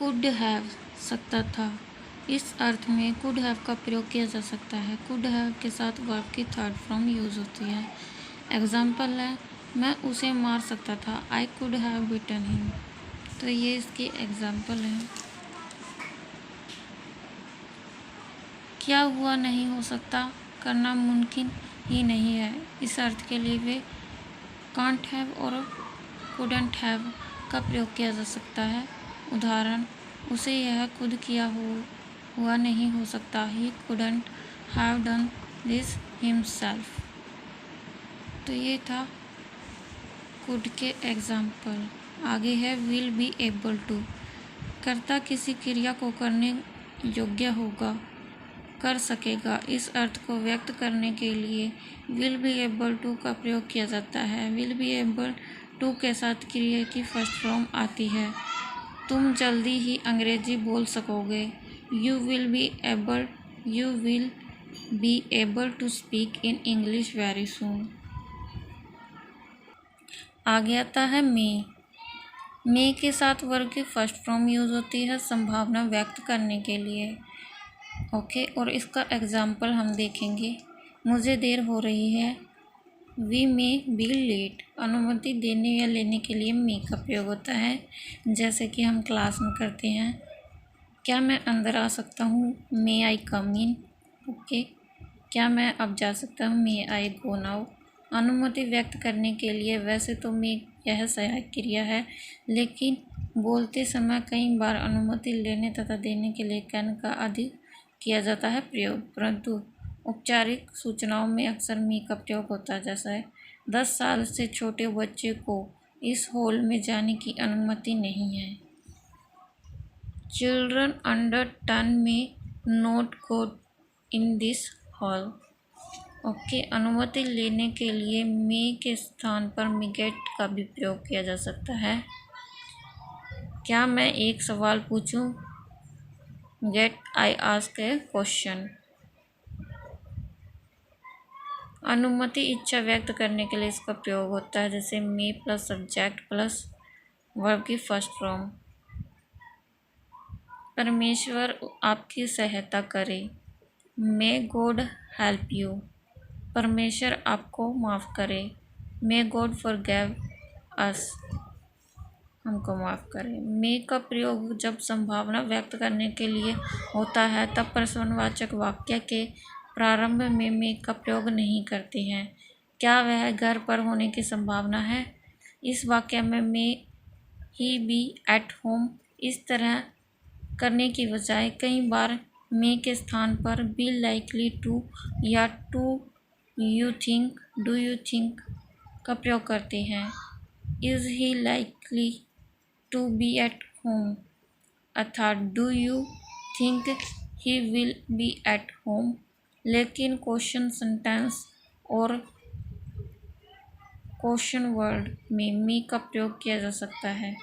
Could have सकता था, इस अर्थ में कुड हैव का प्रयोग किया जा सकता है। कुड हैव के साथ वर्ब की थर्ड फॉर्म यूज होती है। एग्जाम्पल है, मैं उसे मार सकता था, I could have beaten him. तो ये इसकी एग्जाम्पल है। क्या हुआ नहीं हो सकता, करना मुमकिन ही नहीं है, इस अर्थ के लिए वे कांट हैव और कुडंट हैव का प्रयोग किया जा सकता है। उदाहरण, उसे यह खुद किया हुआ नहीं हो सकता, he couldn't have done this himself. तो ये था कुड के एग्जाम्पल। आगे है विल बी एबल टू। कर्ता किसी क्रिया को करने योग्य होगा, कर सकेगा, इस अर्थ को व्यक्त करने के लिए विल बी एबल टू का प्रयोग किया जाता है। विल बी एबल टू के साथ क्रिया की फर्स्ट फॉर्म आती है। तुम जल्दी ही अंग्रेजी बोल सकोगे, you will be able to speak in English very soon. आगे आता है मे के साथ वर्ब की फर्स्ट फॉर्म यूज होती है संभावना व्यक्त करने के लिए। ओके, और इसका एग्जाम्पल हम देखेंगे। मुझे देर हो रही है, वी मे बी लेट। अनुमति देने या लेने के लिए मे का प्रयोग होता है, जैसे कि हम क्लास में करते हैं। क्या मैं अंदर आ सकता हूँ, मे आई कम इन। ओके, क्या मैं अब जा सकता हूँ, मे आई गो नाउ। अनुमति व्यक्त करने के लिए वैसे तो मे यह सहायक क्रिया है, लेकिन बोलते समय कई बार अनुमति लेने तथा देने के लिए कैन का अधिक किया जाता है प्रयोग, परंतु औपचारिक सूचनाओं में अक्सर मी का प्रयोग होता है। जैसा है, 10 साल से छोटे बच्चे को इस हॉल में जाने की अनुमति नहीं है। चिल्ड्रन अंडर 10 में not go in this hall. Okay, अनुमति लेने के लिए मे के स्थान पर मे गेट का भी प्रयोग किया जा सकता है। क्या मैं एक सवाल पूछूं, get I ask a question. अनुमति इच्छा व्यक्त करने के लिए इसका प्रयोग होता है, जैसे मे प्लस सब्जेक्ट प्लस वर्ब की फर्स्ट फॉर्म। परमेश्वर आपकी सहायता करे, मे गॉड हेल्प यू। परमेश्वर आपको माफ़ करे, मे गॉड फॉरगिव अस। हमको माफ़ करे। मे का प्रयोग जब संभावना व्यक्त करने के लिए होता है, तब प्रश्नवाचक वाक्य के प्रारंभ में मे का प्रयोग नहीं करते हैं। क्या वह घर पर होने की संभावना है, इस वाक्य में मे ही बी एट होम। इस तरह करने की बजाय कई बार मे के स्थान पर बी लाइकली टू या do you think, do you think का प्रयोग करते हैं। Is he likely to be at home अर्थात do you think he will be at home. लेकिन क्वेश्चन सेंटेंस और क्वेश्चन वर्ड में मी का प्रयोग किया जा सकता है।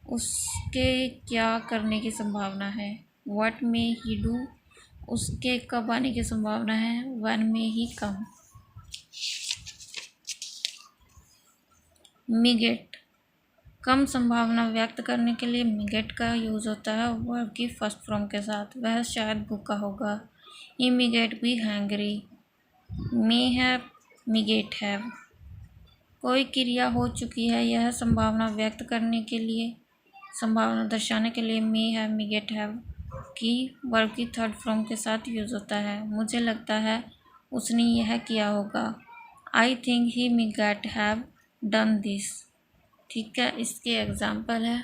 उसके क्या करने की संभावना है, व्हाट मे ही डू। उसके कब आने की संभावना है, व्हेन मे ही कम। मिगेट, कम संभावना व्यक्त करने के लिए मिगेट का यूज होता है वर्ब की फर्स्ट फॉर्म के साथ। वह शायद भूखा होगा, he might be hungry. May have, might have. कोई क्रिया हो चुकी है, यह संभावना व्यक्त करने के लिए, संभावना दर्शाने के लिए मे हैव, मिगेट हैव की वर्ब की थर्ड फॉर्म के साथ यूज होता है। मुझे लगता है उसने यह किया होगा, I think he might have done this. ठीक है, इसके एग्जाम्पल है।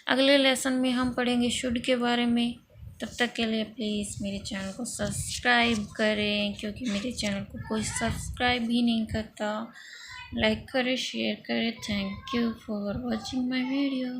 अगले लेसन में हम पढ़ेंगे शुड के बारे में। तब तक के लिए प्लीज़ मेरे चैनल को सब्सक्राइब करें, क्योंकि मेरे चैनल को कोई सब्सक्राइब भी नहीं करता। लाइक करें, शेयर करें। Thank you for watching my video.